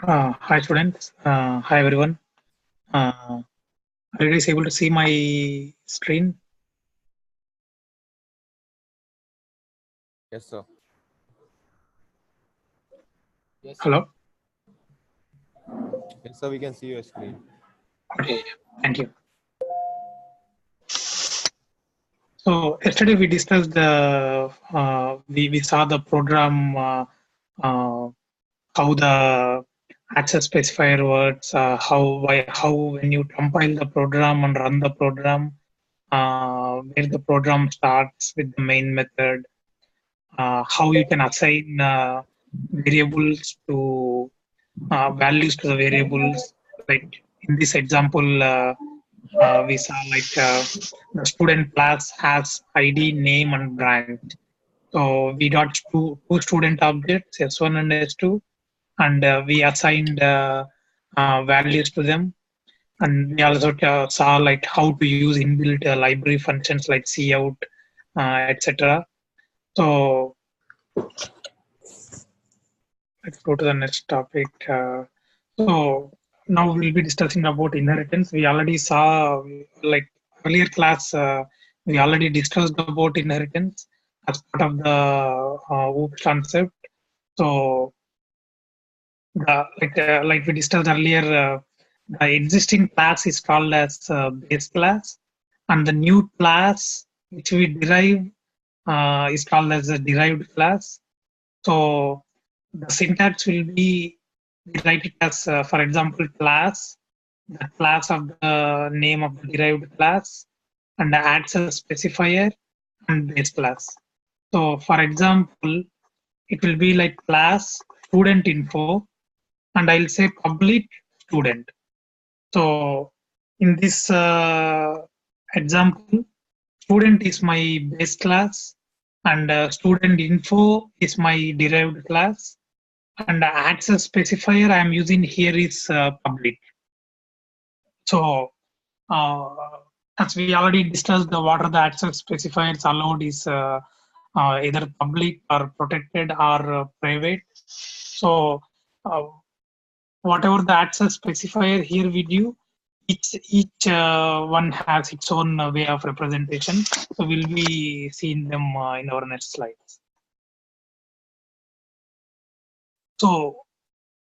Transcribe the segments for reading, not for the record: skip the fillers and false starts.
Hi students. Hi everyone. Are you guys able to see my screen? Yes, sir. Yes, sir. Hello. Yes, sir. We can see your screen. Okay. Thank you. So yesterday we discussed we saw the program how the access specifier works, how when you compile the program and run the program, where the program starts with the main method, how you can assign variables to values to the variables. Like in this example, we saw the student class has ID, name, and branch. So we got two student objects, S1 and S2, and we assigned values to them. And we also saw like how to use inbuilt library functions like cout, etc. So let's go to the next topic. So now we'll be discussing about inheritance. We already saw like earlier class. We already discussed about inheritance as part of the OOPS concept. So like we discussed earlier, the existing class is called as base class, and the new class which we derive is called as a derived class. So the syntax will be we write it as, for example, class, the class of the name of the derived class, and the access specifier and base class. So, for example, it will be like class student info, and I'll say public student. So, in this example, student is my base class, and student info is my derived class, and the access specifier I'm using here is public. So uh, as we already discussed, what are the access specifiers allowed is either public or protected or private. So uh, whatever the access specifier here we do, each one has its own way of representation. So we'll be seeing them in our next slides. So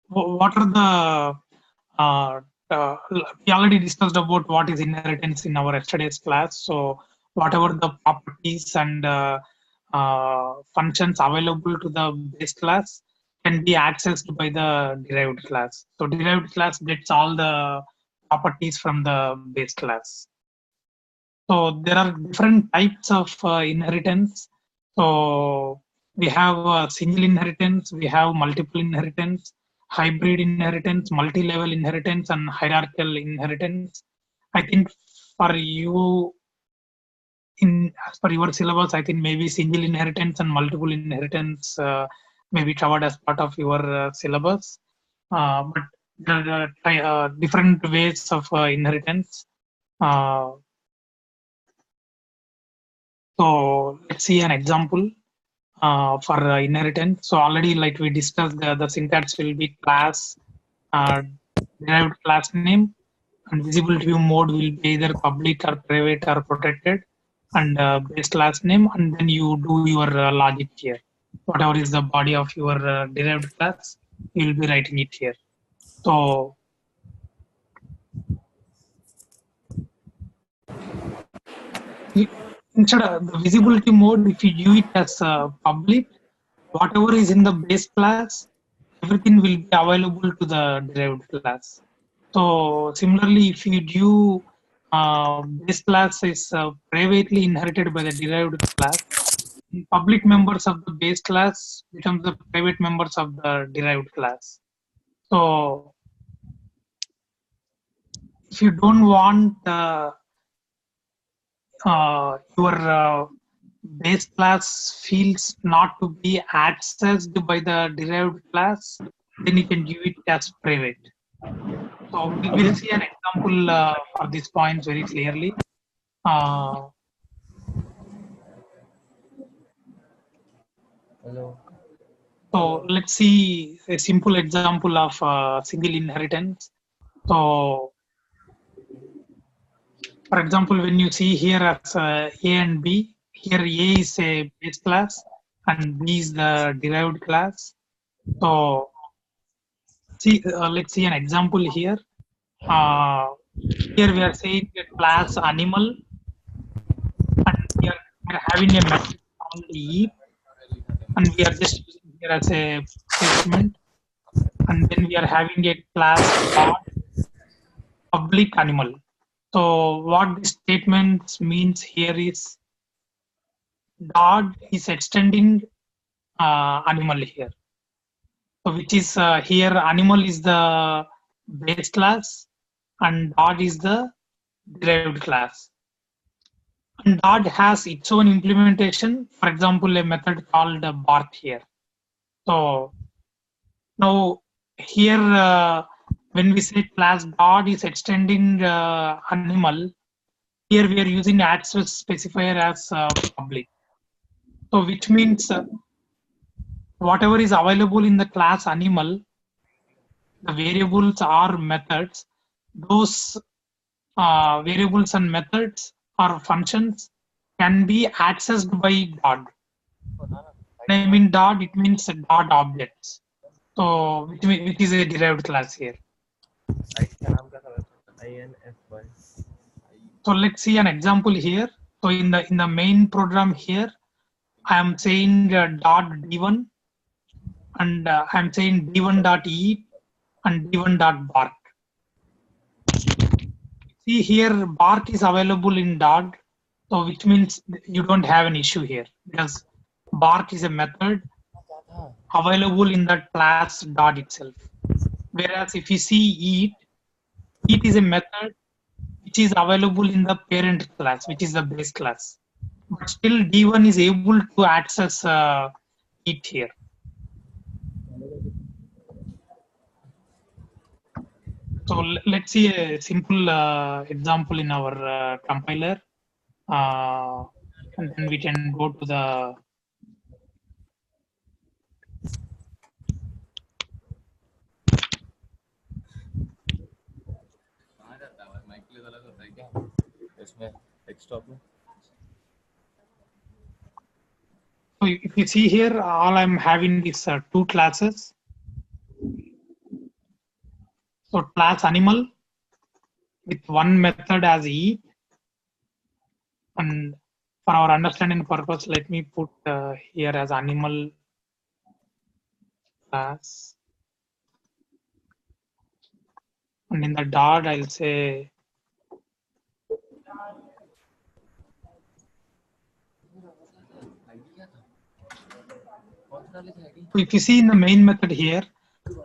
what are the we already discussed about what is inheritance in our yesterday's class. So whatever the properties and functions available to the base class can be accessed by the derived class. So derived class gets all the properties from the base class. So there are different types of inheritance. So we have single inheritance, we have multiple inheritance, hybrid inheritance, multi-level inheritance, and hierarchical inheritance. I think for you, in as per your syllabus, I think maybe single inheritance and multiple inheritance may be covered as part of your syllabus. But there are different ways of inheritance. Uh, so let's see an example for inheritance. So already like we discussed, the syntax will be class, uh, derived class name, and visible to view mode will be either public or private or protected, and base class name, and then you do your logic here. Whatever is the body of your derived class, you will be writing it here. So you- instead of the visibility mode, if you do it as public, whatever is in the base class, everything will be available to the derived class. So similarly, if you do base class is privately inherited by the derived class, public members of the base class becomes the private members of the derived class. So if you don't want your base class fields not to be accessed by the derived class, then you can give it as private. So we'll see an example for these points very clearly. Uh, Hello. So let's see a simple example of single inheritance. So for example, when you see here as A and B, here A is a base class and B is the derived class. So see, let's see an example here. Uh, Here we are saying a class animal, and we are having a method called eat, and we are just using here as a statement. And then we are having a class dot public animal. So what this statement means here is dot is extending animal here. So which is here animal is the base class and dot is the derived class. And dot has its own implementation. For example, a method called bark here. So now here when we say class dot is extending animal, here we are using access specifier as public. So which means whatever is available in the class animal, the variables or methods, those variables and methods or functions can be accessed by dot. When I mean dot, it means dot objects. So which is a derived class here. So let's see an example here. So in the main program here, I am saying dot d1 and I'm saying d1 dot e and d1 dot bark. See here bark is available in dot, so which means you don't have an issue here because bark is a method available in the class dot itself. Whereas if you see eat is a method which is available in the parent class, which is the base class. But still D1 is able to access it here. So let's see a simple example in our compiler. And then we can go to the so if you see here, all I'm having is two classes. So class animal with one method as eat, and for our understanding purpose, let me put here as animal class, and in the dot I'll say if you see in the main method here,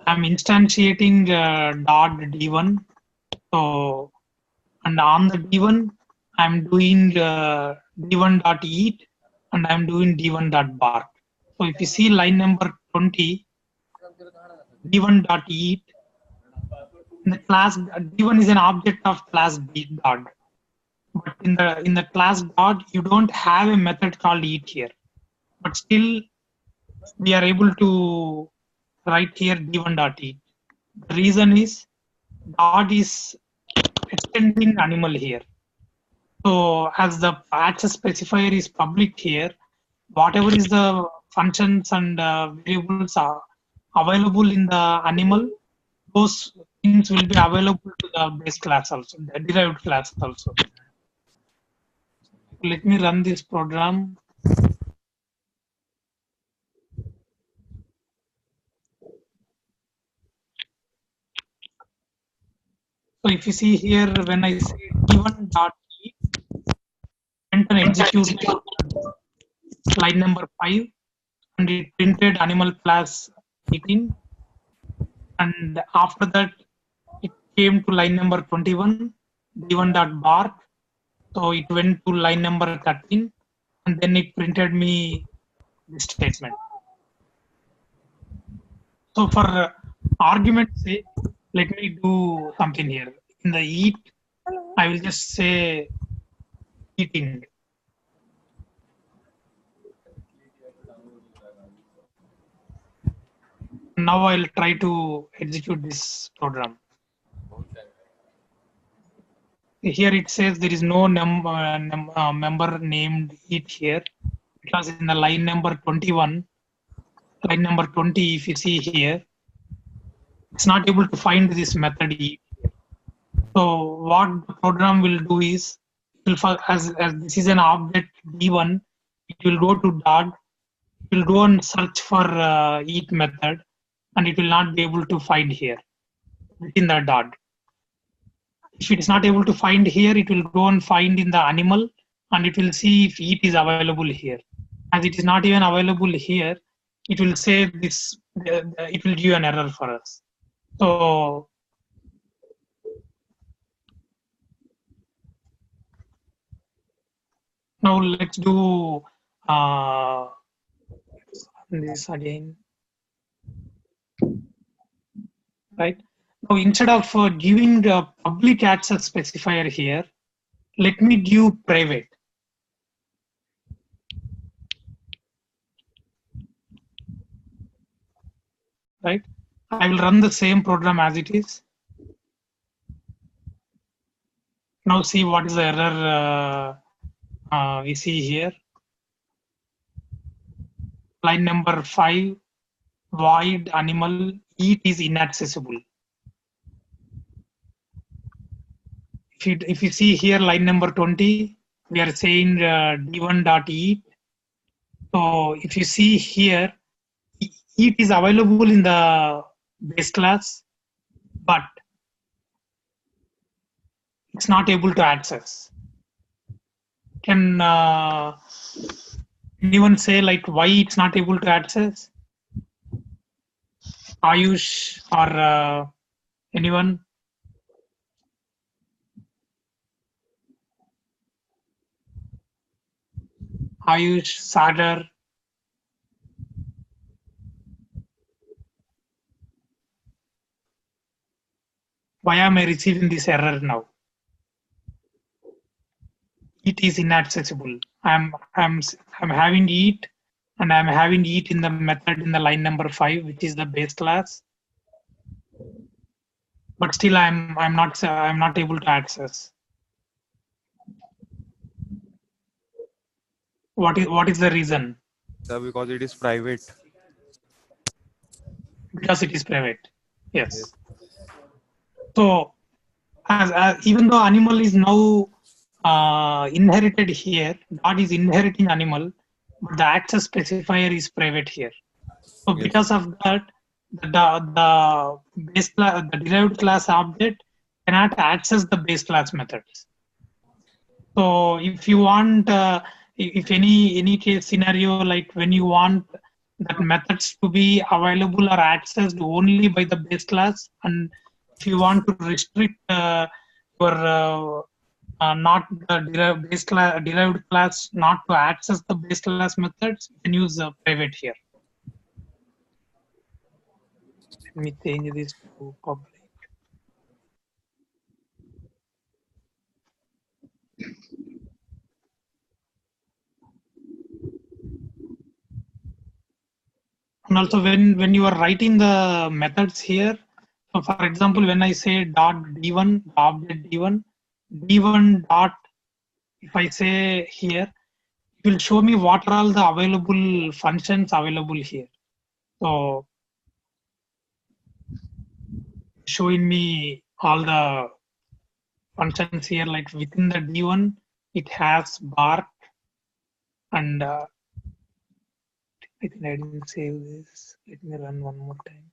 I'm instantiating dot d1. So and on the d1, I'm doing d1 dot eat and I'm doing d1 dot bark. So if you see line number 20, d1 dot eat, in the class d1 is an object of class b dot. But in the class dot, you don't have a method called eat here. But still, we are able to write here d1 dot eat. The reason is dot is extending animal here. So as the access specifier is public here, whatever is the functions and variables are available in the animal, those things will be available to the base class also, the derived class also. Let me run this program. So if you see here, when I say d1 dot e, went and execute line number 5, and it printed animal class 18. And after that, it came to line number 21, d1 dot bark. So it went to line number 13, and then it printed me this statement. So for argument's sake, let me do something here. In the eat, I will just say eating. now I'll try to execute this program. Here it says there is no member named it here, because in the line number 21, line number 20, if you see here, it's not able to find this method eat. So what the program will do is, as this is an object D1, it will go to dot, it will go and search for eat method, and it will not be able to find here within the dot. If it is not able to find here, it will go and find in the animal, and it will see if eat is available here. As it is not even available here, it will say this, it will give an error for us. So now let's do this again. Right. Now instead of giving the public access specifier here, let me give private. Right. I will run the same program as it is. Now see what is the error we see here. Line number 5, void animal eat is inaccessible. If you see here line number 20, we are saying d1.eat. So if you see here, eat is available in the base class, but it's not able to access. Can anyone say like why it's not able to access? Ayush or anyone? Ayush, Sagar. Why am I receiving this error now? It is inaccessible. I'm having eat, and I'm having eat in the method in the line number 5, which is the base class. But still, I'm not able to access. What is the reason? Sir, because it is private. Because it is private. Yes. So, as even though animal is now inherited here, dot is inheriting animal, but the access specifier is private here. So because of that, the base class, the derived class object cannot access the base class methods. So if you want, if any case scenario, like when you want that methods to be available or accessed only by the base class, and if you want to restrict your not the derived class not to access the base class methods, you can use private here. Let me change this to public. And also when you are writing the methods here, so for example, when I say dot d1, object d1 dot, if I say here, it will show me what are all the available functions available here. So showing me all the functions here, like within the d1, it has bark, and I think I didn't save this. Let me run one more time.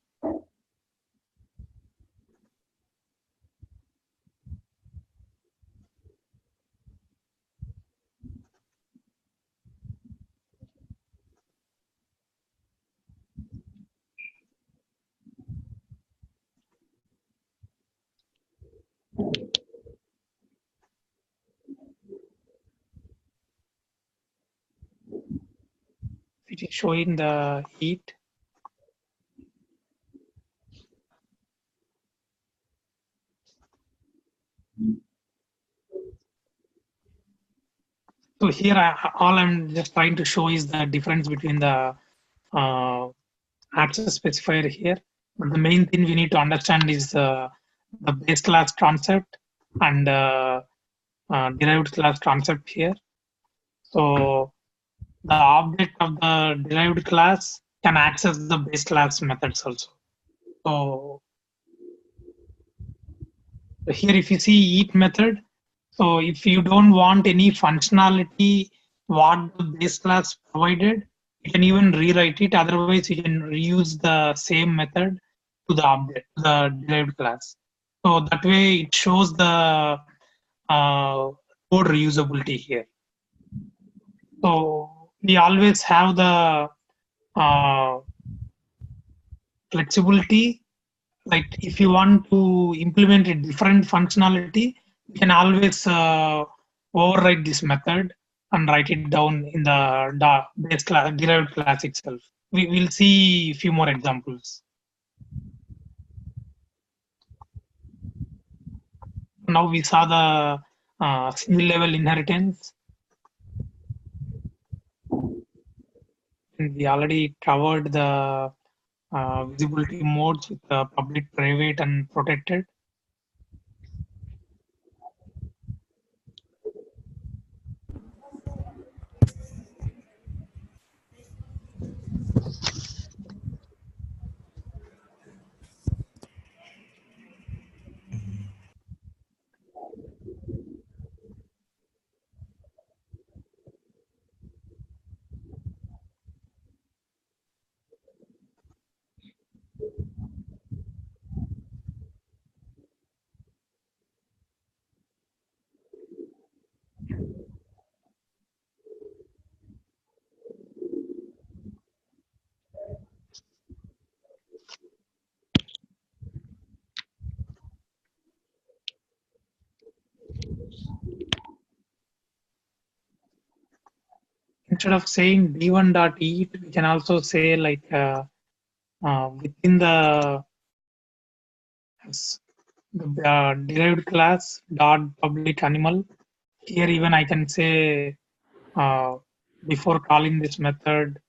It is showing the eat. So here, all I'm just trying to show is the difference between the access specifier here. But the main thing we need to understand is the base class concept and derived class concept here. So the object of the derived class can access the base class methods also. So here if you see each method, so if you don't want any functionality what the base class provided, you can even rewrite it. Otherwise, you can reuse the same method to the object, the derived class. So that way it shows the code reusability here. So we always have the flexibility. Like if you want to implement a different functionality, you can always override this method and write it down in the base class, derived class itself. We will see a few more examples. Now we saw the single level inheritance. And we already covered the visibility modes with public, private, and protected. Instead of saying d1.eat, we can also say like within the derived class dot public animal. Here even I can say before calling this method,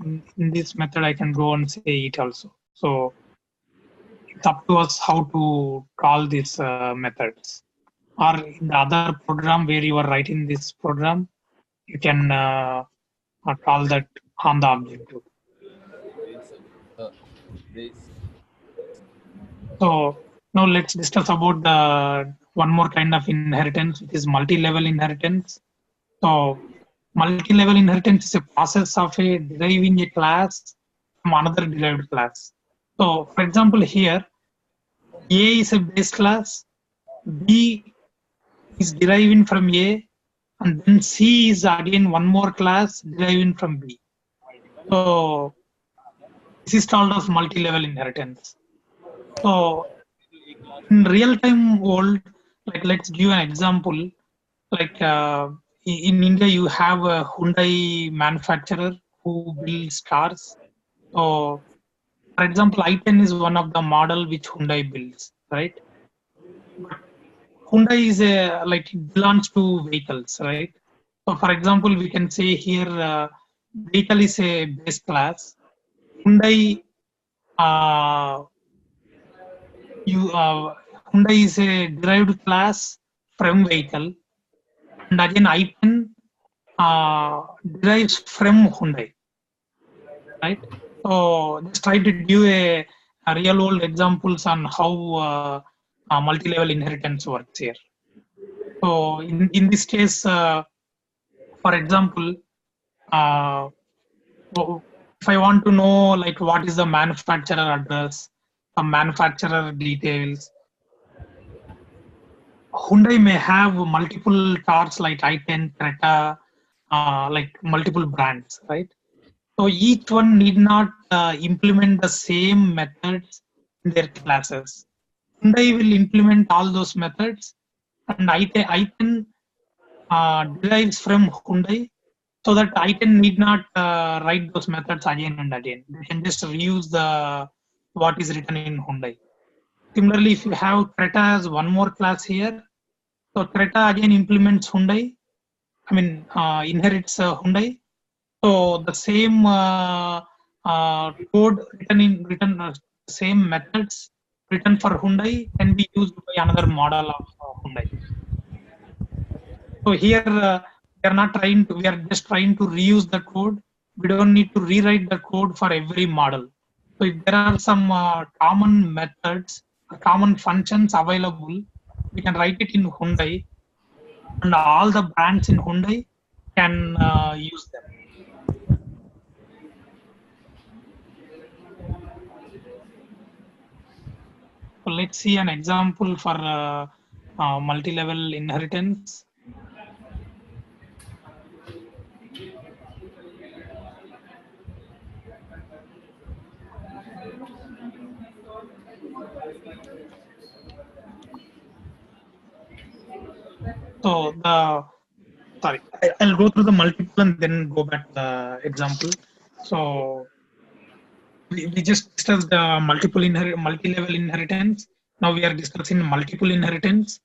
in this method I can go and say it also. So it's up to us how to call these methods. Or in the other program where you are writing this program, you can call that on the objective. So now let's discuss about the one more kind of inheritance, which is multi-level inheritance. So multi-level inheritance is a process of deriving a class from another derived class. So for example, here A is a base class, B is deriving from A, and then C is again one more class deriving from B. So this is called as multi-level inheritance. So in real-time world, like let's give an example. Like in India, you have a Hyundai manufacturer who builds cars. So, for example, i10 is one of the model which Hyundai builds, right? But Hyundai is a like it belongs to vehicles, right? So, for example, we can say here vehicle is a base class. Hyundai Hyundai is a derived class from vehicle, and again i10 derives from Hyundai, right? So just try to give a real world examples on how multi-level inheritance works here. So in this case, for example, if I want to know like what is the manufacturer address, some manufacturer details, Hyundai may have multiple cars like i10, Creta, like multiple brands, right? So each one need not implement the same methods in their classes. Hyundai will implement all those methods, and i10 derives from Hyundai, so that i10 need not write those methods again and again. They can just reuse the what is written in Hyundai. Similarly, if you have Creta as one more class here, so Creta again implements Hyundai. I mean inherits Hyundai, So the same code written same methods written for Hyundai can be used by another model of Hyundai. So here we are just trying to reuse the code. We don't need to rewrite the code for every model. So if there are some common methods, common functions available, we can write it in Hyundai, and all the brands in Hyundai can use them. So let's see an example for multi-level inheritance. So I'll go through the multiple and then go back to the example. So we just discussed the multi-level inheritance. Now we are discussing multiple inheritance.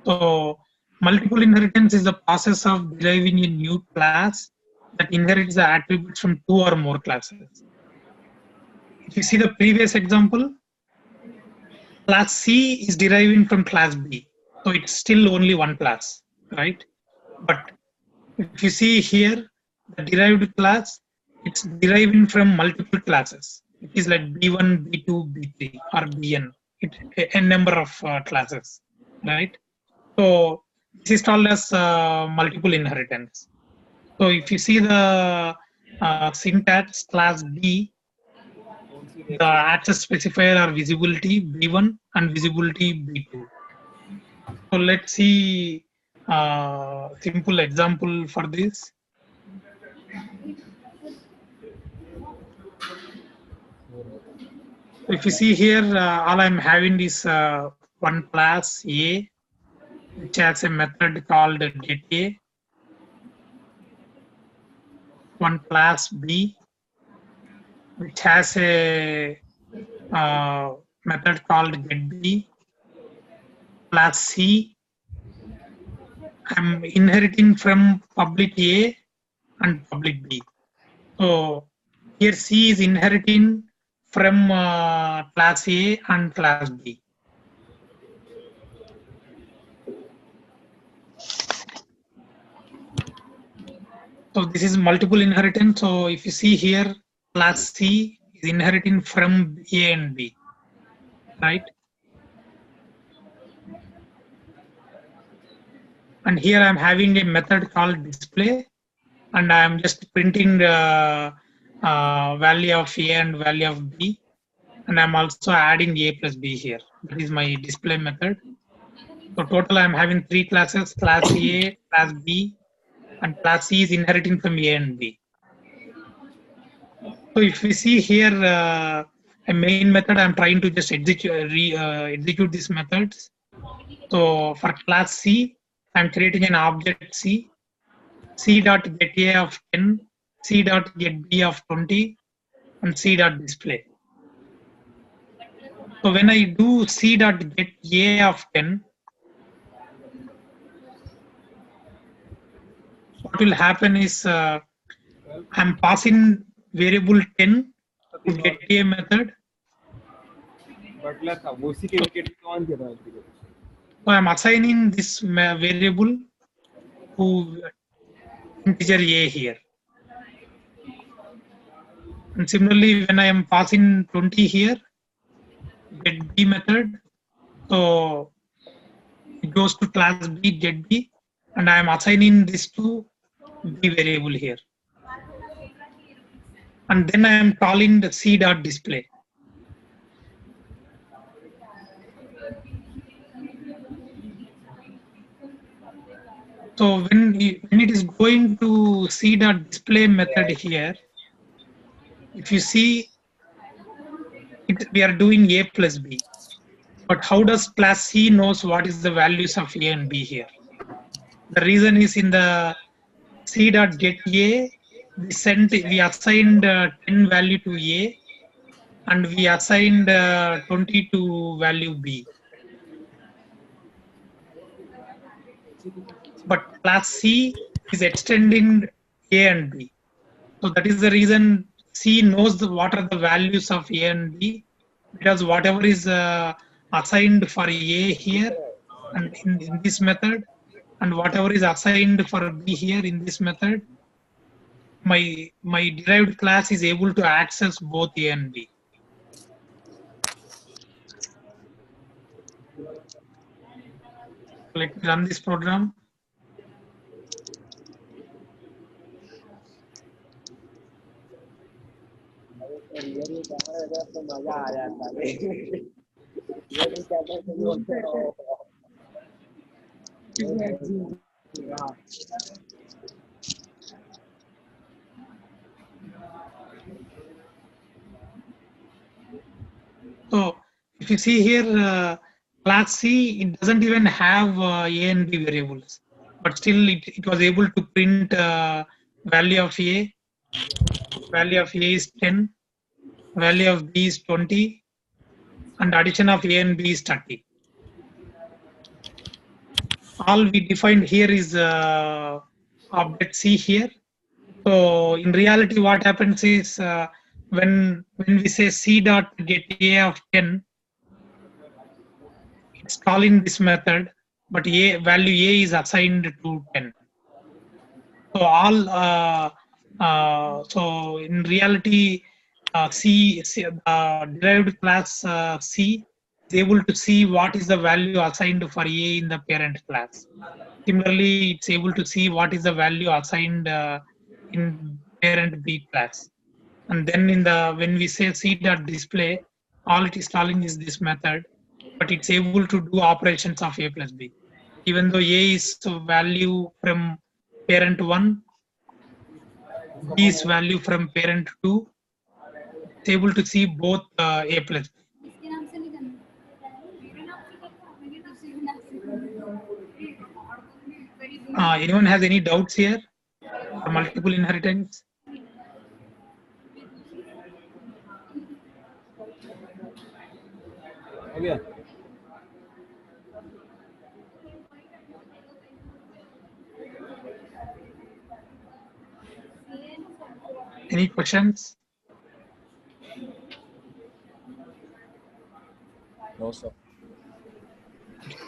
So multiple inheritance is the process of deriving a new class that inherits the attributes from two or more classes. If you see the previous example, class C is deriving from class B. So it's still only one class, right? But if you see here, the derived class, it's deriving from multiple classes. It is like B1, B2, B3, or Bn. A number of classes, right? So this is called as multiple inheritance. So if you see the syntax class B, the access specifier are visibility B1 and visibility B2. So let's see simple example for this. If you see here, all I'm having is one class A, which has a method called getA, one class B, which has a method called getB, class C. I'm inheriting from public A and public B. So here C is inheriting from class A and class B. So this is multiple inheritance. So if you see here, class C is inheriting from A and B, right? And here I'm having a method called display, and I'm just printing the value of A and value of B, and I'm also adding A plus B here. That is my display method. So total I'm having three classes: class A, class B, and class C is inheriting from A and B. So if we see here a main method, I'm trying to just execute these methods. So for class C, I'm creating an object C, C dot get A of 10, C dot get B of 20, and C dot display. So when I do C dot get A of 10, what will happen is I'm passing variable 10 to get A method. So I'm assigning this variable to integer A here. And similarly, when I am passing 20 here, get B method, so it goes to class B, get B, and I am assigning this to B variable here. And then I am calling the C dot display. So when it is going to C dot display method here, if you see, we are doing A plus B. But how does class C knows what is the values of A and B here? The reason is in the C dot get A, we assigned 10 value to A, and we assigned 20 to value B. But class C is extending A and B. So that is the reason C knows what are the values of A and B, because whatever is assigned for A here and in this method, and whatever is assigned for B here in this method, my derived class is able to access both A and B. Let me run this program. So if you see here, class C, it doesn't even have A and B variables, but still it was able to print value of A. Value of A is 10, value of B is 20, and addition of A and B is 30. All we defined here is object C here. So in reality, what happens is when we say C dot get A of 10, it's calling this method, but A value A is assigned to 10. So all so in reality, C derived class C is able to see what is the value assigned for A in the parent class. Similarly, it's able to see what is the value assigned in parent B class. And then in the when we say C.display, all it is calling is this method, but it's able to do operations of A plus B. Even though A is value from parent 1, B is value from parent 2, it's able to see both A plus B. Anyone has any doubts here for multiple inheritance? Okay. Any questions? No, sir.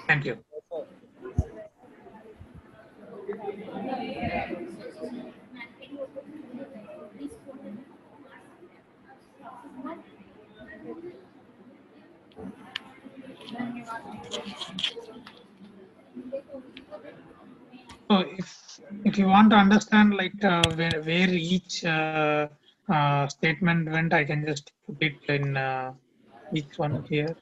Thank you. So if you want to understand like where each statement went, I can just put it in each one here.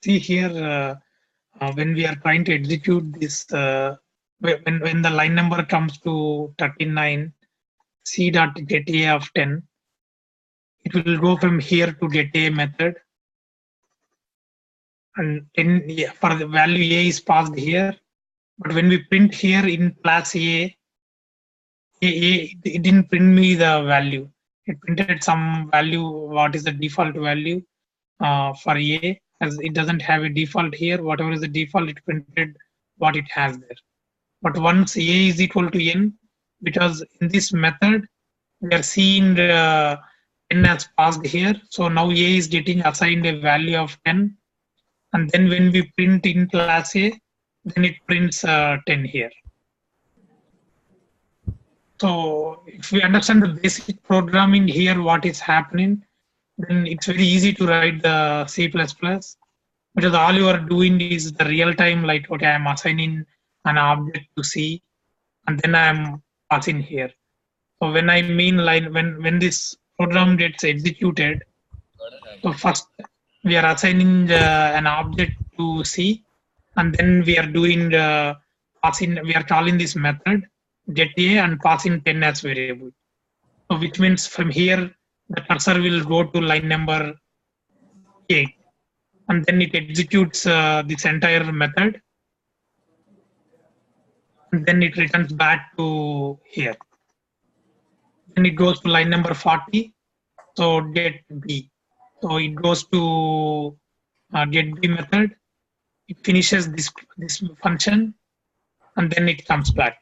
See here, when we are trying to execute this, when the line number comes to 39, C dot get A of 10, it will go from here to get A method, and for the value A is passed here. But when we print here in class A, it didn't print me the value. It printed some value, what is the default value for A, as it doesn't have a default here. Whatever is the default, it printed what it has there. But once A is equal to N, because in this method, we are seeing N as passed here. So now A is getting assigned a value of 10. And then when we print in class A, then it prints 10 here. So if we understand the basic programming here, what is happening, then it's very easy to write the C++, because all you are doing is the real time, like, okay, I'm assigning an object to C, and then I'm passing here. So when I mean line, when this program gets executed, so first we are assigning an object to C, and then we are doing passing. We are calling this method get A and passing 10 as variable. So which means from here the cursor will go to line number 8, and then it executes this entire method, and then it returns back to here. Then it goes to line number 40. So get B. So it goes to get B method. It finishes this function, and then it comes back.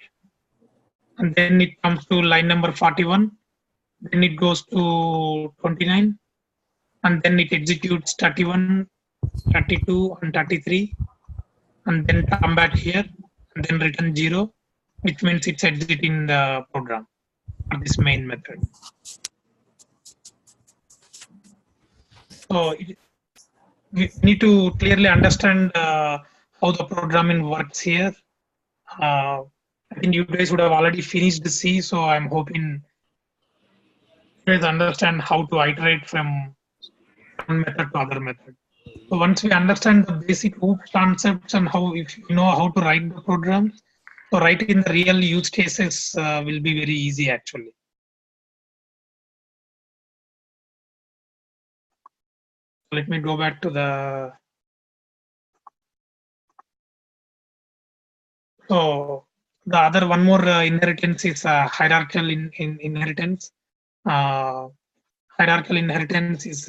And then it comes to line number 41. Then it goes to 29, and then it executes 31, 32, and 33, and then come back here, and then return 0, which means it's exiting the program for this main method. So we need to clearly understand how the programming works here. I think you guys would have already finished the C, so I'm hoping you guys understand how to iterate from one method to other method. So once we understand the basic OOPS concepts and how, if you know how to write the programs, so writing the real use cases will be very easy actually. Let me go back to the. So the other one more inheritance is hierarchical inheritance. Hierarchical inheritance is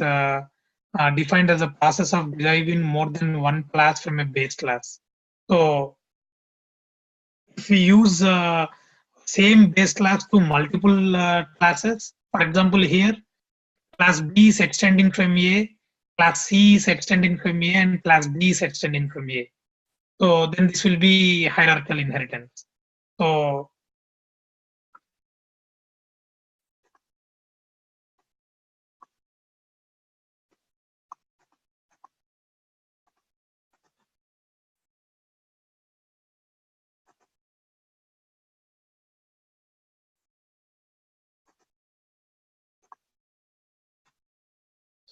defined as a process of deriving more than one class from a base class. So if we use same base class to multiple classes, for example, here class B is extending from A, class C is extending from A, and class D is extending from A. So then this will be hierarchical inheritance. So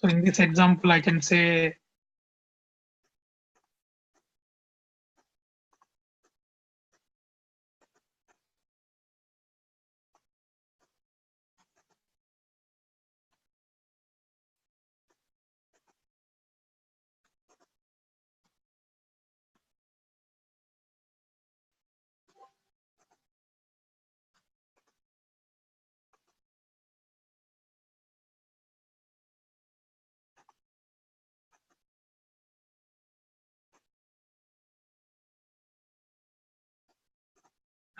in this example, I can say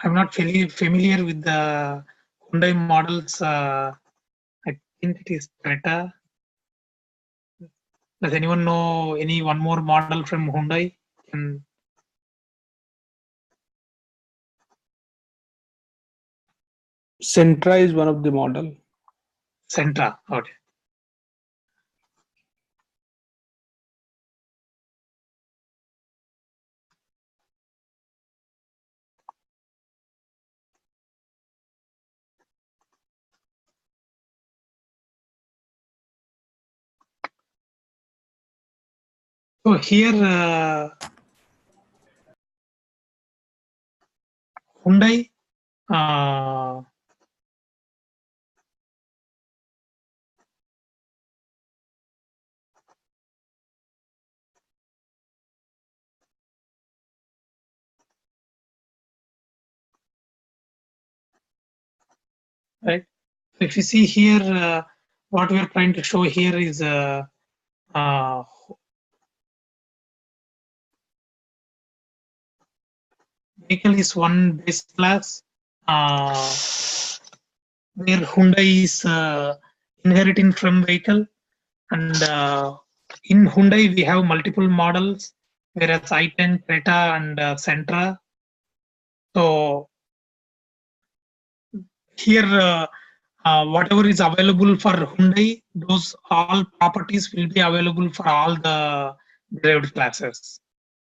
I'm not familiar with the Hyundai models. I think it is Creta. Does anyone know any one more model from Hyundai? Sentra is one of the model. Sentra, okay. So here, Hyundai, right? So if you see here, what we are trying to show here is vehicle is one base class, where Hyundai is inheriting from vehicle, and in Hyundai we have multiple models, whereas i10, Creta, and Sentra. So here, whatever is available for Hyundai, those all properties will be available for all the derived classes.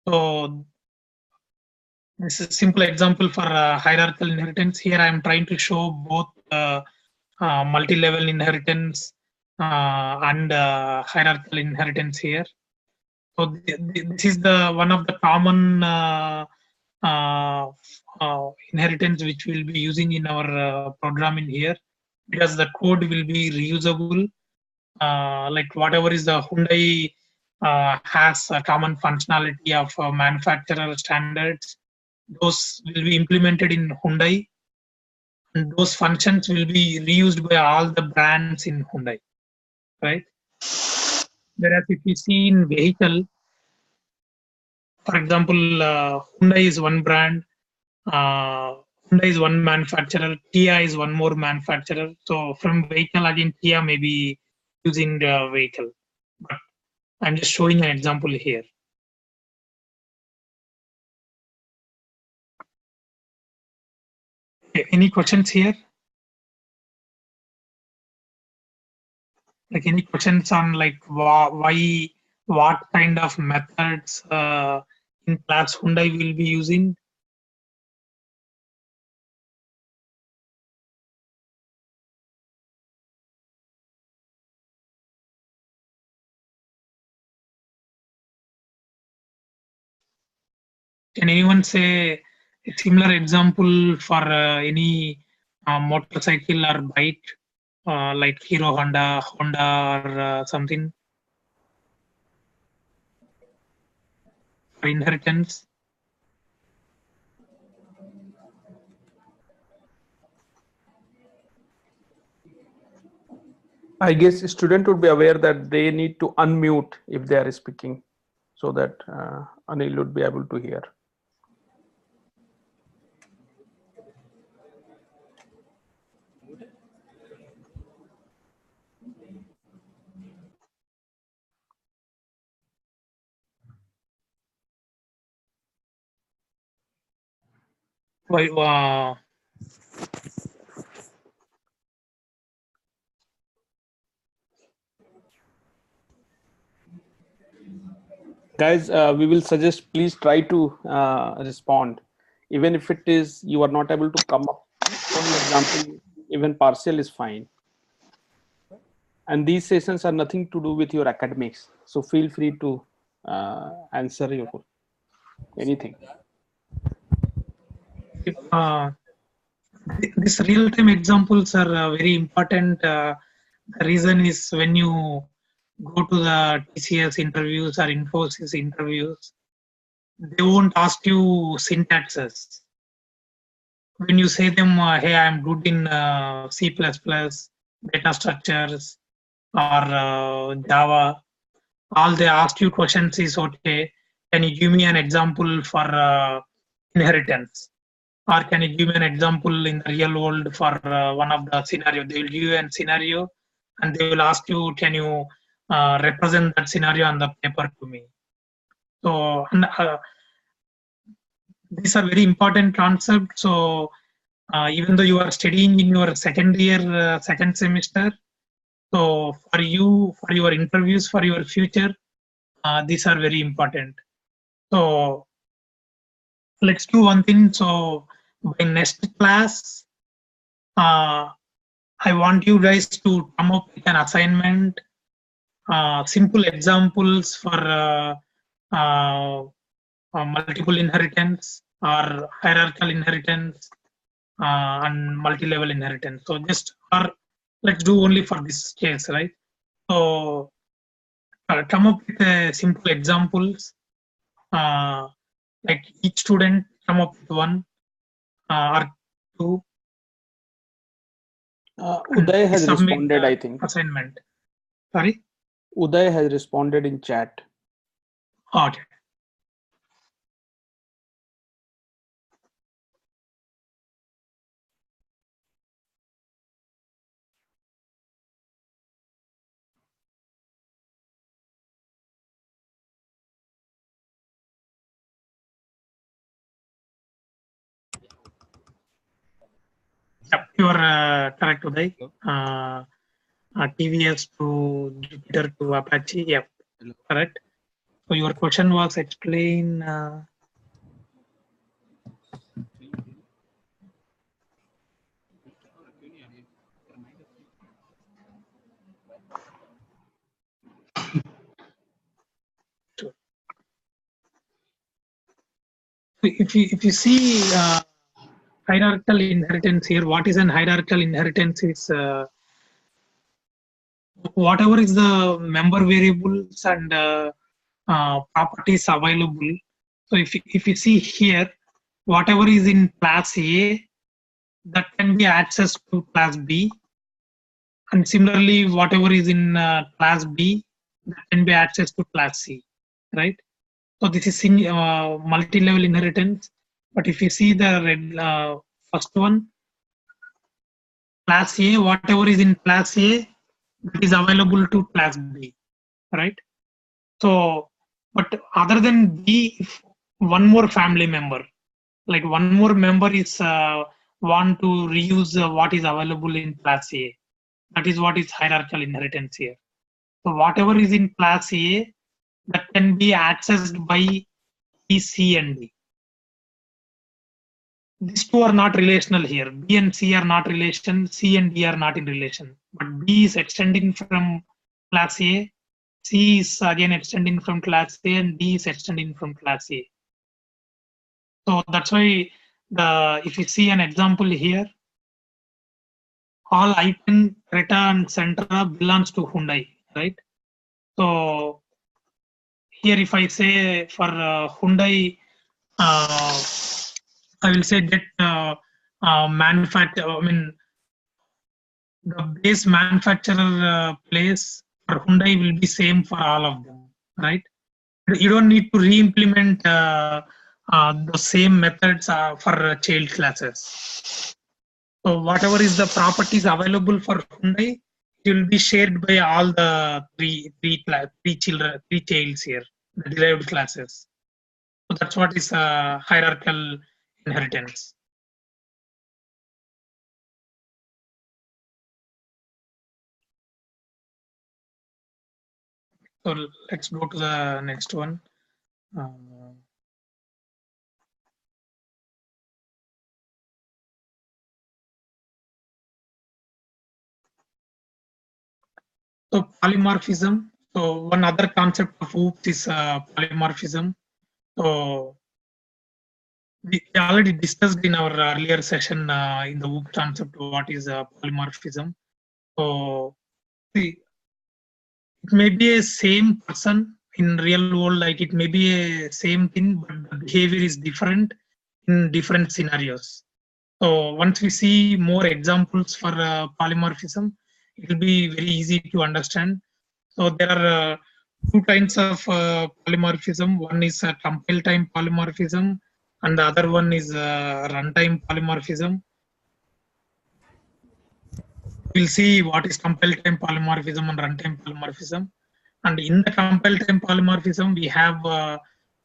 So This is a simple example for hierarchical inheritance. Here I am trying to show both multi-level inheritance and hierarchical inheritance here. So this is the one of the common inheritance which we'll be using in our program in here, because the code will be reusable. Like whatever is the Hyundai has a common functionality of manufacturer standards, those will be implemented in Hyundai, and those functions will be reused by all the brands in Hyundai, right? Whereas if you see in vehicle, for example, Hyundai is one brand, Hyundai is one manufacturer, Kia is one more manufacturer. So from vehicle again, Kia may be using the vehicle. But I'm just showing an example here. Any questions here? Like any questions on like why, what kind of methods in class Hyundai will be using? Can anyone say a similar example for any motorcycle or bike, like Hero Honda, or something for inheritance? I guess a student would be aware that they need to unmute if they are speaking, so that Anil would be able to hear. Why? Guys, we will suggest please try to respond, even if it is you are not able to come up. For example, even partial is fine. And these sessions are nothing to do with your academics, so feel free to answer your anything. These real-time examples are very important. The reason is when you go to the TCS interviews or Infosys interviews, they won't ask you syntaxes. When you say them, hey, I'm good in C++, data structures, or Java, all they ask you questions is, okay, can you give me an example for inheritance? Or can you give me an example in the real world for one of the scenario? They will give you a scenario and they will ask you, can you represent that scenario on the paper to me? So these are very important concepts. So even though you are studying in your second year, second semester, so for you, for your interviews, for your future, these are very important. So let's do one thing. So by next class, I want you guys to come up with an assignment, simple examples for multiple inheritance or hierarchical inheritance and multi-level inheritance. So just let's do only for this case, right? So come up with simple examples. Like each student come up with one or two. Uday has responded, I think. Assignment. Sorry? Uday has responded in chat. Okay. Yep, you are correct, Uday. TVS to Jupyter to Apache. Yep, correct. So your question was explain. if you see hierarchical inheritance here, what is an hierarchical inheritance is whatever is the member variables and properties available. So if you see here, whatever is in class A, that can be accessed to class B, and similarly whatever is in class B, that can be accessed to class C, right? So this is multi-level inheritance. But if you see the first one, class A, whatever is in class A, that is available to class B, right? So, but other than B, if one more family member, like one more member is want to reuse what is available in class A, that is what is hierarchical inheritance here. So whatever is in class A, that can be accessed by B, C, and D. These two are not relational here. B and C are not relation. C and D are not in relation. But B is extending from class A. C is again extending from class A, and D is extending from class A. So that's why if you see an example here, all I-10, Creta, and Sentra belongs to Hyundai, right? So here, if I say for Hyundai, I will say that manufacture. I mean, the base manufacturer place for Hyundai will be same for all of them, right? You don't need to re-implement the same methods for child classes. So whatever is the properties available for Hyundai, it will be shared by all the three childs here, the derived classes. So that's what is hierarchical inheritance. So let's go to the next one. So polymorphism. So one other concept of OOPS is polymorphism. So we already discussed in our earlier session in the OOPS concept what is polymorphism. So see, it may be a same person in real world, like it may be a same thing, but the behavior is different in different scenarios. So once we see more examples for polymorphism, it will be very easy to understand. So there are two kinds of polymorphism. One is compile time polymorphism, and the other one is runtime polymorphism. We'll see what is compile time polymorphism and runtime polymorphism. And in the compile time polymorphism, we have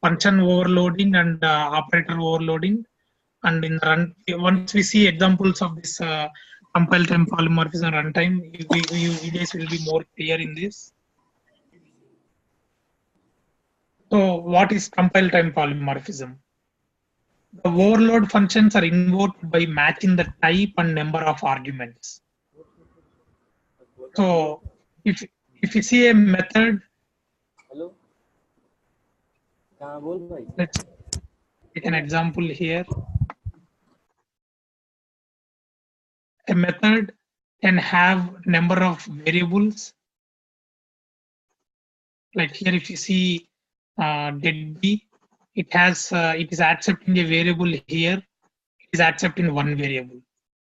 function overloading and operator overloading. And in the once we see examples of this compile time polymorphism runtime, you guys will be more clear in this. So what is compile time polymorphism? The overload functions are invoked by matching the type and number of arguments. So if you see a method, let's take an example here. A method can have number of variables. Like here, if you see deadB, it is accepting a variable here. It is accepting one variable,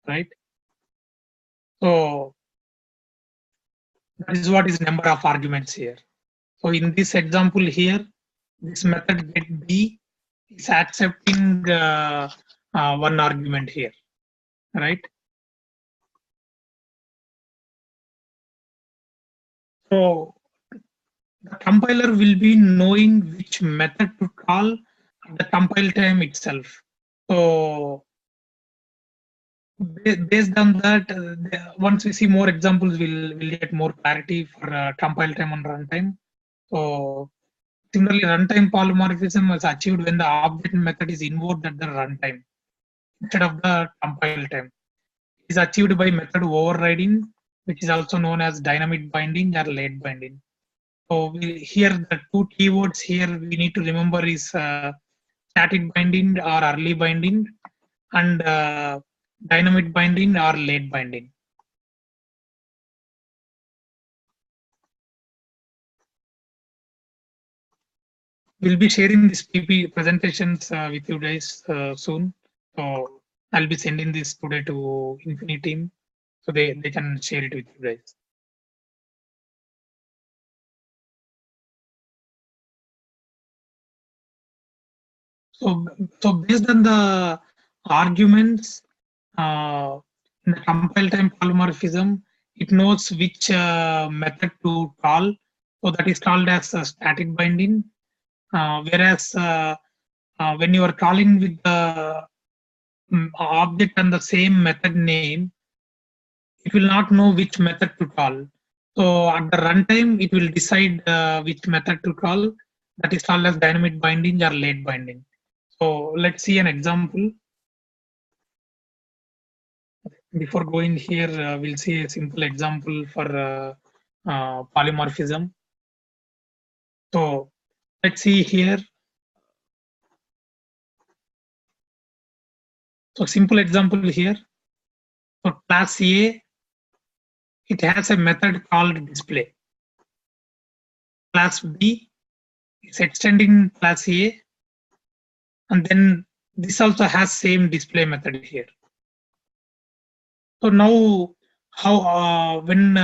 right? So that is what is number of arguments here. So in this example here, this method getB is accepting one argument here, right? So the compiler will be knowing which method to call at the compile time itself. So based on that, once we see more examples, we'll get more clarity for compile time and runtime. So similarly, runtime polymorphism is achieved when the object method is invoked at the runtime instead of the compile time. It is achieved by method overriding, which is also known as dynamic binding or late binding. So here the two keywords here we need to remember is static binding or early binding, and dynamic binding or late binding. We'll be sharing this PP presentations with you guys soon. So I'll be sending this today to Infinity team so they can share it with you guys. So based on the arguments in the compile time polymorphism, it knows which method to call. So that is called as static binding. Whereas when you are calling with the object and the same method name, it will not know which method to call. So at the runtime, it will decide which method to call. That is called as dynamic binding or late binding. So let's see an example. Before going here, we'll see a simple example for polymorphism. So let's see here. So simple example here. So class A, it has a method called display. Class B is extending class A, and then this also has same display method here. So now how when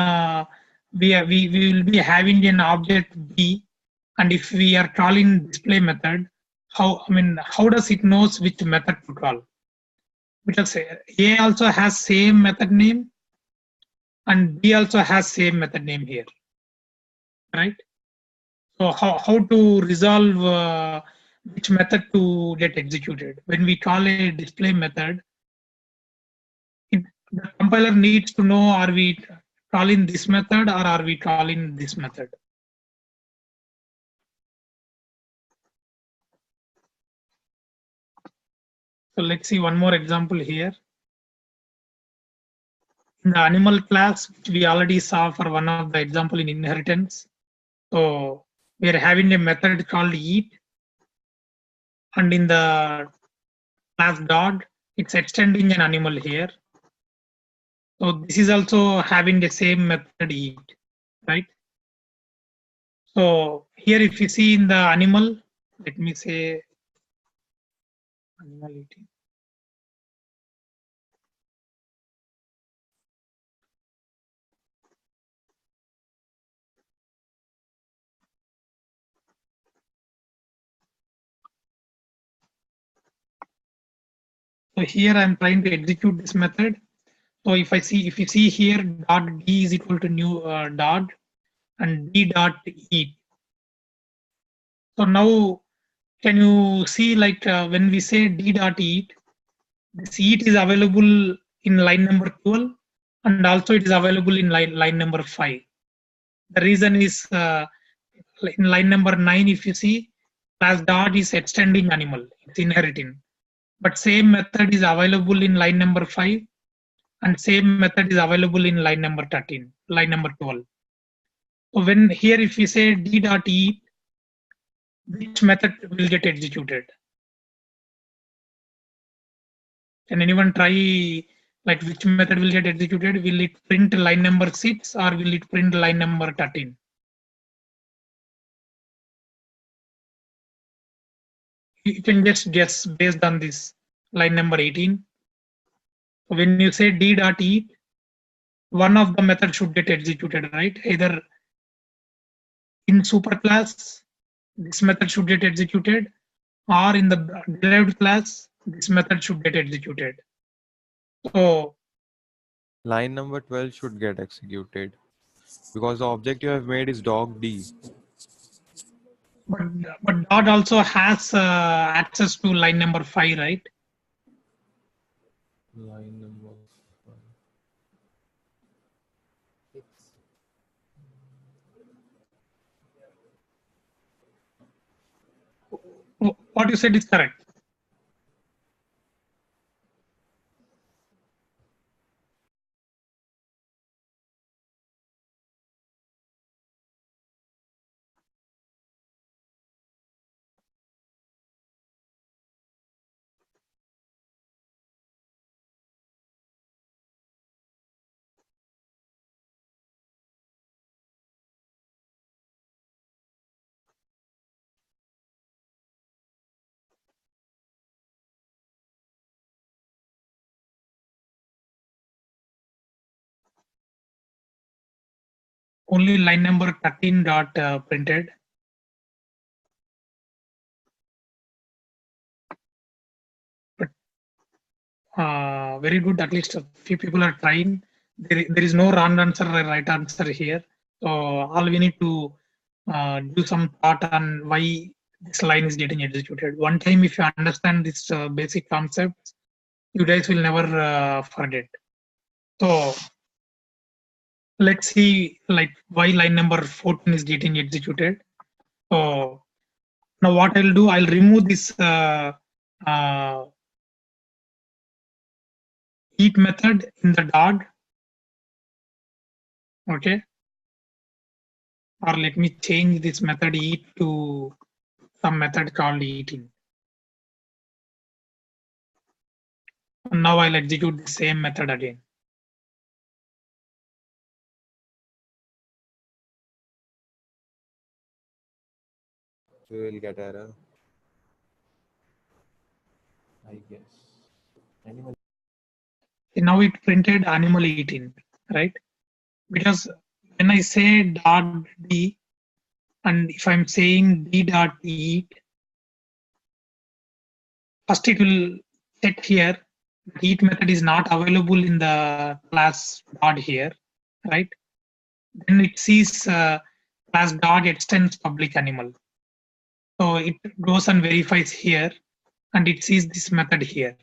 we will be having an object B, and if we are calling display method, how does it knows which method to call? Because A also has same method name and B also has same method name here, right? So how to resolve which method to get executed? When we call a display method, the compiler needs to know, are we calling this method or are we calling this method? So let's see one more example here. In the animal class, which we already saw for one of the example in inheritance. So we are having a method called eat, and in the class dog, it's extending an animal here. So this is also having the same method eat, right? So here if you see in the animal, let me say animal eating. So here I'm trying to execute this method. So if you see here, dot d is equal to new dot and d dot eat. So now can you see like when we say d dot eat, this eat is available in line number 12 and also it is available in line number 5. The reason is in line number 9, if you see, class dot is extending animal, it's inheriting. But same method is available in line number 5 and same method is available in line number 13, line number 12. So when here if we say d dot eat, which method will get executed? Can anyone try like which method will get executed? Will it print line number 6 or will it print line number 13? You can just guess based on this line number 18. When you say d dot eat, one of the methods should get executed, right? Either in superclass, this method should get executed, or in the derived class, this method should get executed. So Line number 12 should get executed because the object you have made is dog D. but dot also has access to line number 5, right? Line number 5. What you said is correct. only line number 13 dot printed. But very good. At least a few people are trying. There is no wrong answer or right answer here. So all we need to do some thought on why this line is getting executed. One time, if you understand this basic concepts, you guys will never forget. So let's see like why line number 14 is getting executed. So now what I'll do, I'll remove this eat method in the dog. Okay. Or let me change this method eat to some method called eating. And now I'll execute the same method again. We will get error, I guess. Animal. Now it printed animal eating, right? Because when I say dot d, and if I'm saying d dot eat, first it will check here. Eat method is not available in the class dot here, right? Then it sees class dot extends public animal. So it goes and verifies here, and it sees this method here.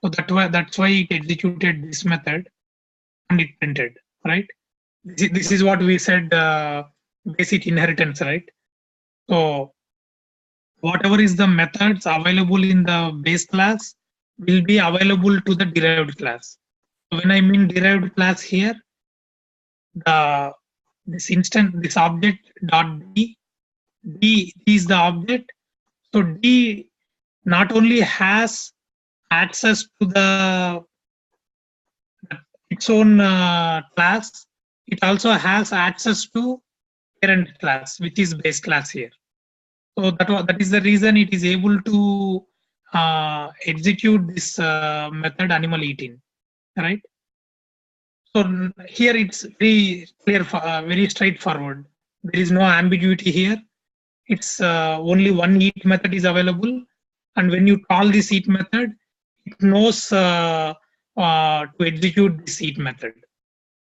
So that's why it executed this method, and it printed, right? This is what we said, basic inheritance, right? So whatever is the methods available in the base class will be available to the derived class. So when I mean derived class here, this object dot d is the object. So d not only has access to the its own class, it also has access to parent class, which is base class here. So that is the reason it is able to execute this method animal eating, right? So here it's very clear, very straightforward. There is no ambiguity here. It's only one eat method is available, and when you call this eat method, it knows to execute this eat method,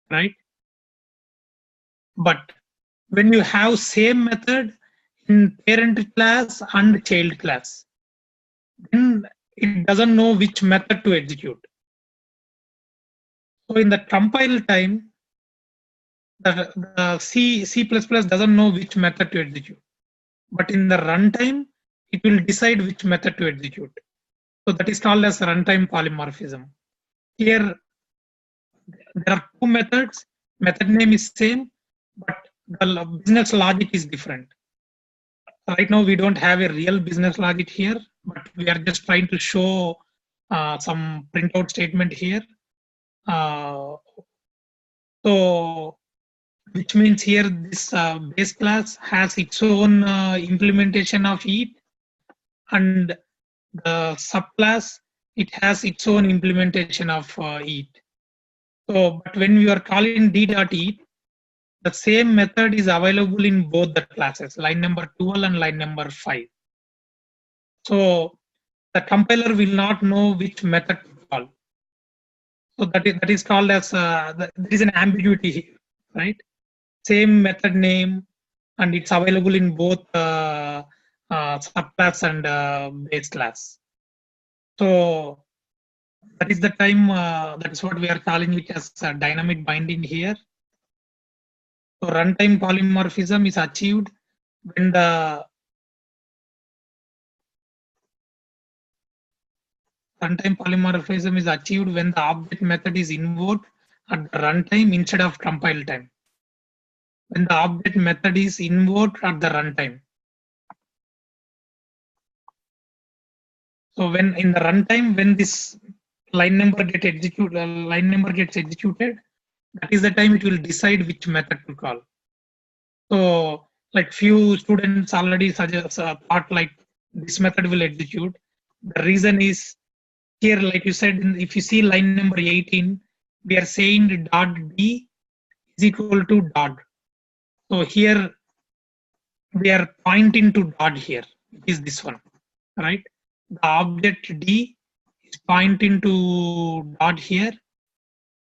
right? But when you have same method in parent class and child class, then it doesn't know which method to execute. So in the compile time, the C++ doesn't know which method to execute. But in the runtime, it will decide which method to execute. So that is called as runtime polymorphism. Here, there are two methods. Method name is same, but the business logic is different. Right now, we don't have a real business logic here, but we are just trying to show some printout statement here. So, which means here this base class has its own implementation of eat, and the subclass, it has its own implementation of eat. So, but when we are calling d.eat, the same method is available in both the classes, line number 12 and line number 5. So the compiler will not know which method to call. So that is called as there is an ambiguity here, right? Same method name, and it's available in both subclass and base class. So that is the time. That is what we are calling it as dynamic binding here. So runtime polymorphism is achieved when the runtime polymorphism is achieved when the object method is invoked at the runtime instead of compile time. When the object method is invoked at the runtime. So when in the runtime, when this line number gets executed, that is the time it will decide which method to call. So like few students already suggest thought like this method will execute. The reason is here, like you said, if you see line number 18, we are saying dot d is equal to dot. So here we are pointing to dot here, which is this one, right? The object D is pointing to dot here.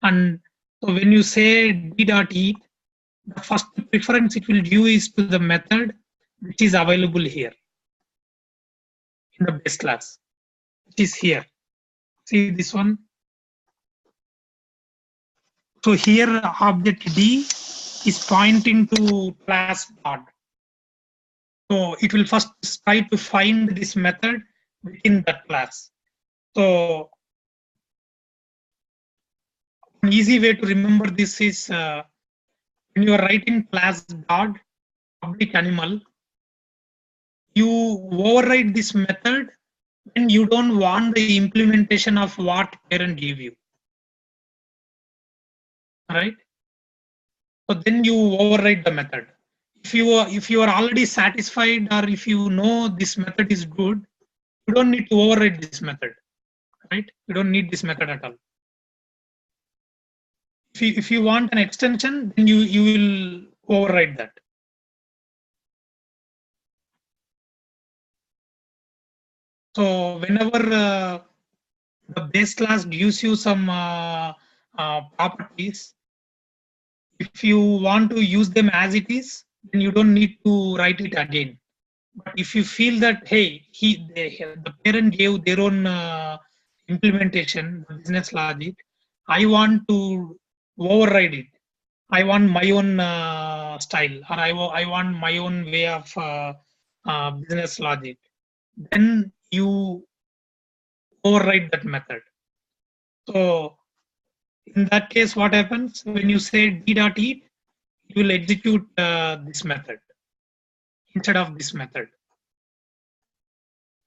And so when you say D dot E, the first preference it will give is to the method which is available here in the base class, which is here. See this one. So here object D is pointing to class dot. So it will first try to find this method within that class. So an easy way to remember this is when you are writing class dot public animal, you override this method when you don't want the implementation of what parent gave you. Right? So then you override the method. If you are already satisfied, or if you know this method is good, you don't need to override this method. Right? You don't need this method at all. If you want an extension, then you will override that. So whenever the base class gives you some properties, if you want to use them as it is, then you don't need to write it again. But if you feel that hey, the parent gave their own implementation, business logic, I want to override it. I want my own style, or I want my own way of business logic. Then you override that method. So in that case, what happens when you say d.eat, you will execute this method instead of this method,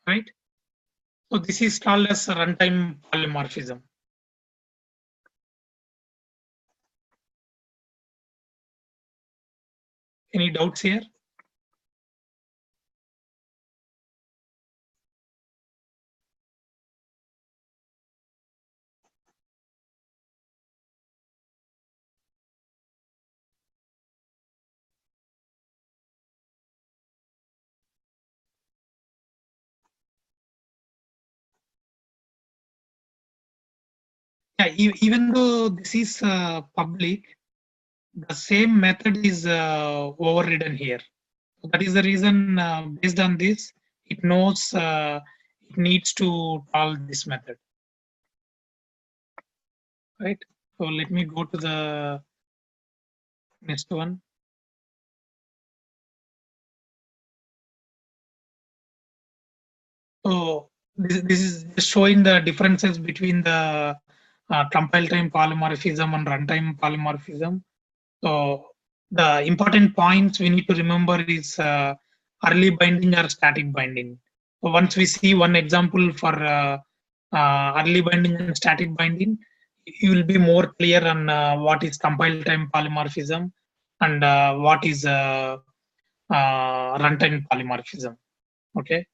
right? So this is called as a runtime polymorphism. Any doubts here? Yeah, even though this is public, the same method is overridden here. So that is the reason, based on this, it knows it needs to call this method. Right? So let me go to the next one. So this is just showing the differences between the compile time polymorphism and runtime polymorphism. So the important points we need to remember is early binding or static binding. So once we see one example for early binding and static binding, you will be more clear on what is compile time polymorphism and what is runtime polymorphism. Okay.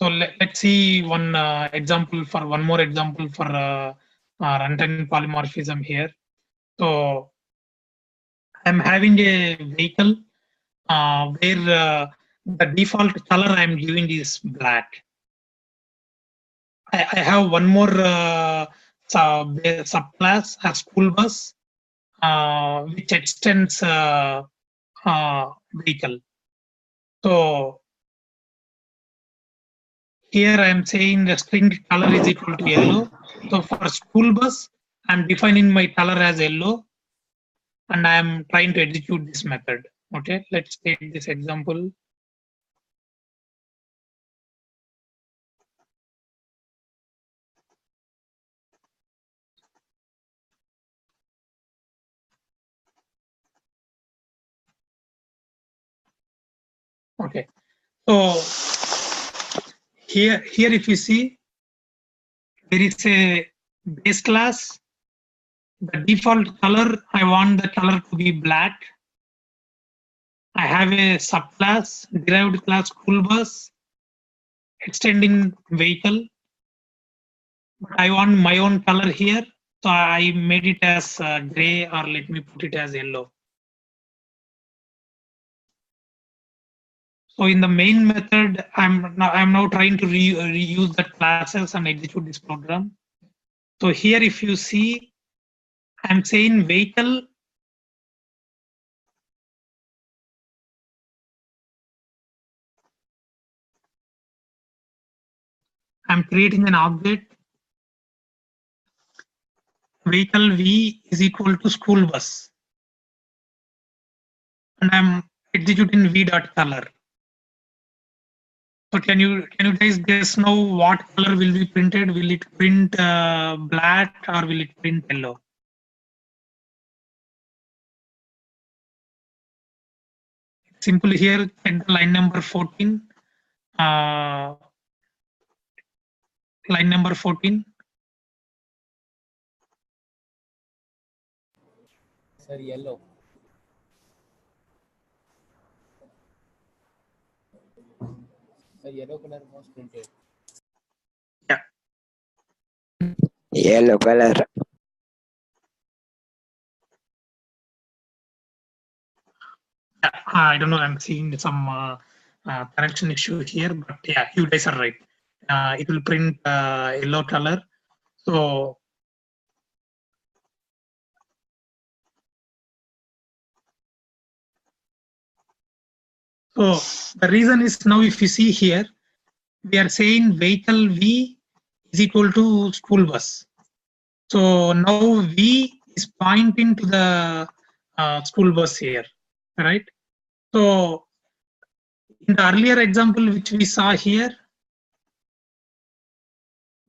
So let's see one more example for runtime polymorphism here. So I'm having a vehicle where the default color I'm giving is black. I have one more subclass, a school bus, which extends vehicle. So here I am saying the string color is equal to yellow. So for school bus, I'm defining my color as yellow, and I am trying to execute this method. Okay, let's take this example. Okay, so here if you see, there is a base class. The default color, I want the color to be black. I have a subclass, derived class school bus, extending vehicle. But I want my own color here. So I made it as gray, or let me put it as yellow. So in the main method, I'm now trying to reuse that classes and execute this program. So here, if you see, I'm saying vehicle. I'm creating an object. Vehicle V is equal to school bus, and I'm executing V dot color. So can you guys guess now what color will be printed? Will it print black or will it print yellow? Simply here at the line number 14. Line number 14. Sir, yellow. Sir, yellow color was printed. Yeah. Yellow color. Yeah, I don't know. I'm seeing some connection issue here, but yeah, you guys are right. It will print yellow color. So the reason is now if you see here, we are saying vehicle V is equal to school bus. So now V is pointing to the school bus here, right? So in the earlier example which we saw here,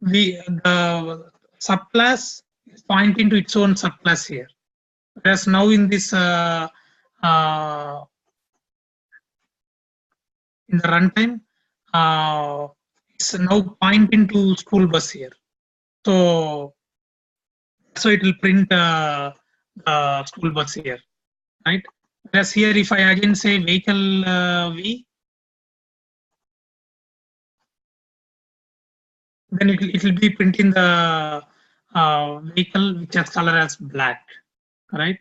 the subclass is pointing to its own subclass here. Whereas now in this in the runtime, it's now pointing to school bus here. So it will print school bus here, right? Whereas here, if I again say vehicle V, then it will be printing the vehicle which has color as black, right?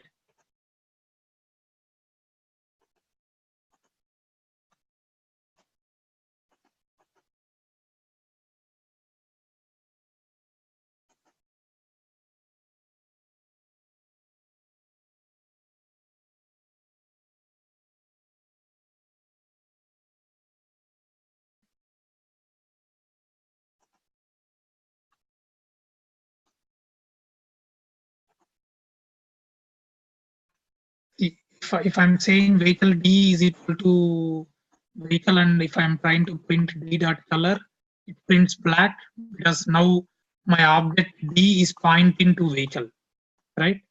If I'm saying vehicle D is equal to vehicle, and if I'm trying to print D dot color, it prints black because now my object D is pointing to vehicle, right?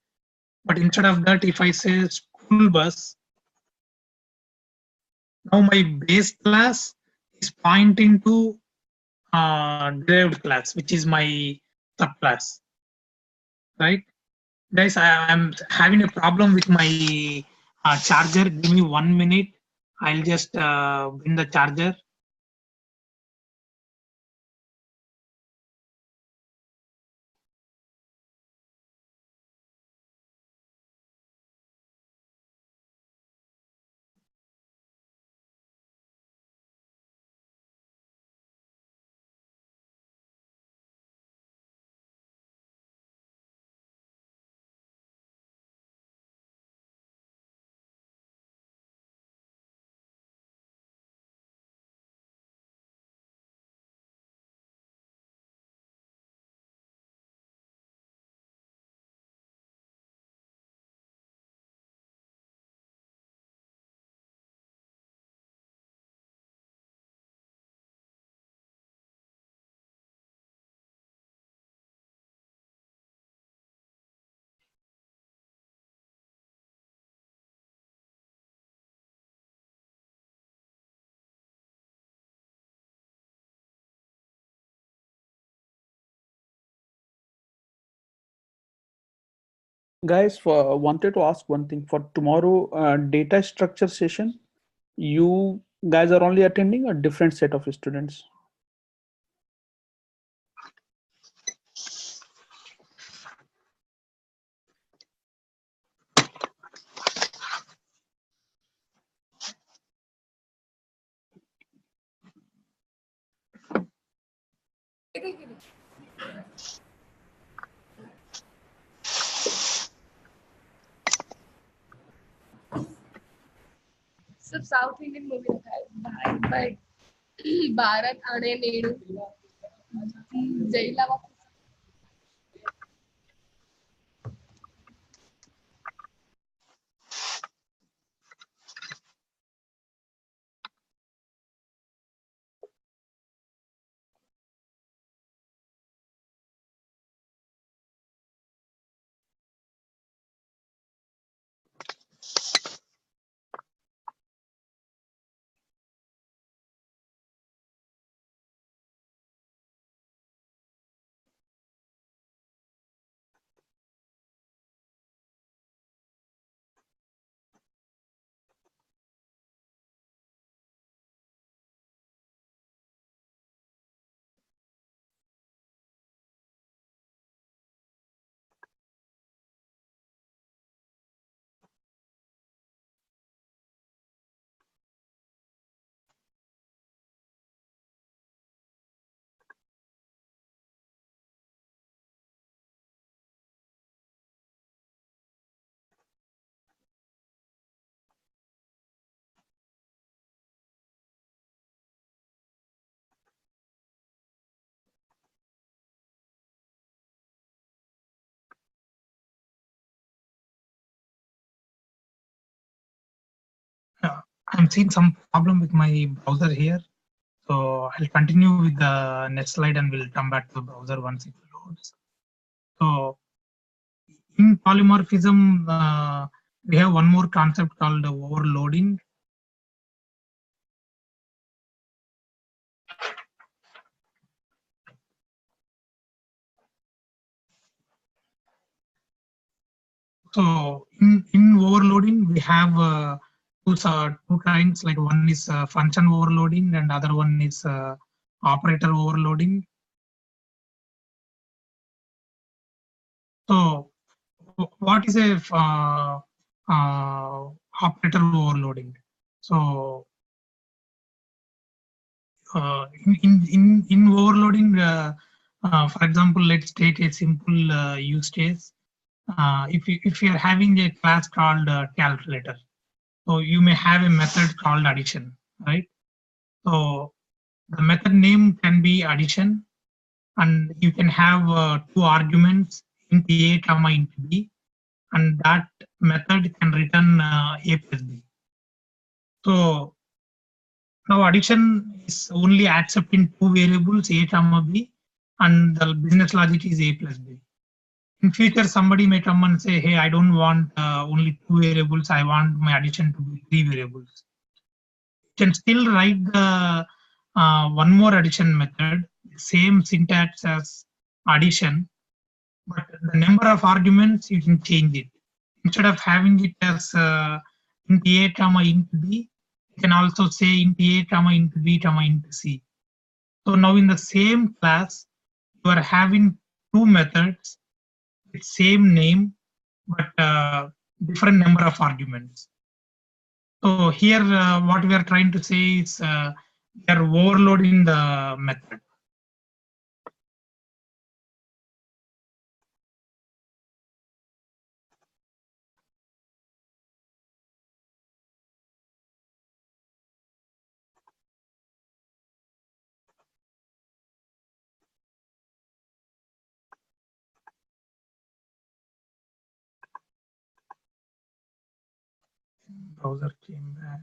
But instead of that, if I say school bus, now my base class is pointing to derived class, which is my subclass, right? Guys, I'm having a problem with my charger. Give me 1 minute. I'll just bring the charger. Guys, wanted to ask one thing. For tomorrow data structure session, you guys are only attending a different set of students? सब south Indian movie रखा है भाई भाई भारत आने नेडू जैला वापस I'm seeing some problem with my browser here. So I'll continue with the next slide and we'll come back to the browser once it loads. So in polymorphism, we have one more concept called overloading. So in overloading, we have two kinds, like one is function overloading and other one is operator overloading. So what is a operator overloading? So in overloading, for example, let's take a simple use case. If you are having a class called calculator, so you may have a method called addition, right? So the method name can be addition, and you can have two arguments, int a comma int b, and that method can return a plus b. So now addition is only accepting two variables a comma b, and the business logic is a plus b. In future, somebody may come and say, hey, I don't want only two variables, I want my addition to be three variables. You can still write the one more addition method, same syntax as addition, but the number of arguments you can change it. Instead of having it as int a comma int b, you can also say int a comma int b comma int c. So now in the same class, you are having two methods with same name, but different number of arguments. So here, what we are trying to say is we are overloading the method. Browser came back.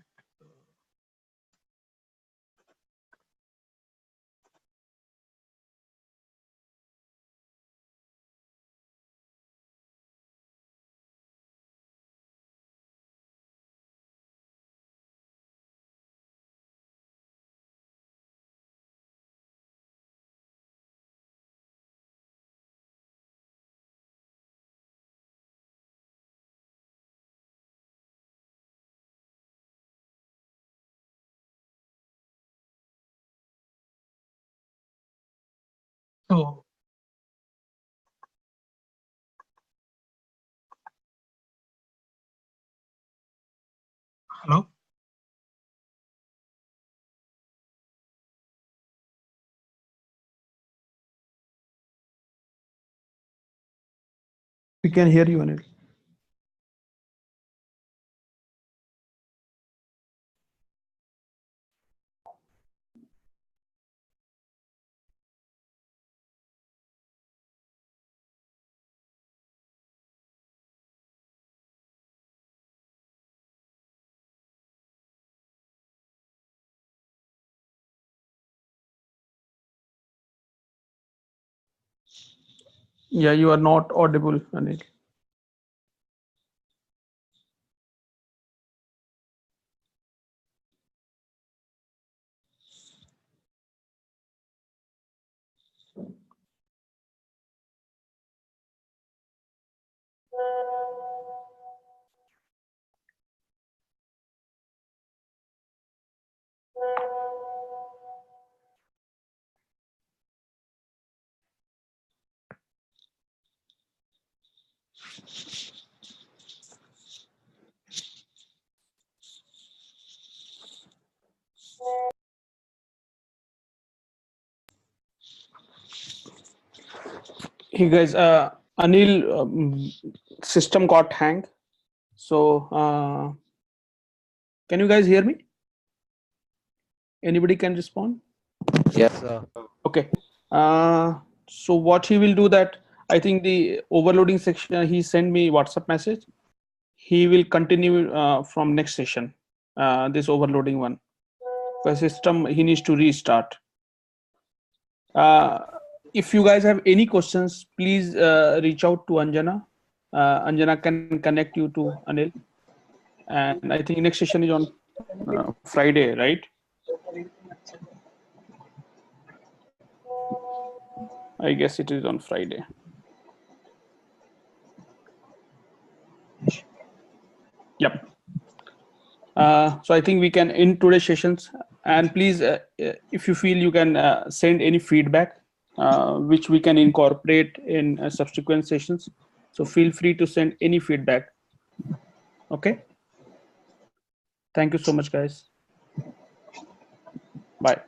So hello. We can hear you, Anil. Yeah, you are not audible, Anil. Hey guys, Anil system got hang. So can you guys hear me? Anybody can respond? Yes, sir. Okay. So what he will do that, I think the overloading section, he sent me WhatsApp message. He will continue from next session, this overloading one. The system, he needs to restart. If you guys have any questions, please reach out to Anjana. Anjana can connect you to Anil. And I think next session is on Friday, right? I guess it is on Friday. Yep. So I think we can end today's sessions. And please, if you feel you can send any feedback, which we can incorporate in subsequent sessions. So feel free to send any feedback. Okay. Thank you so much, guys. Bye.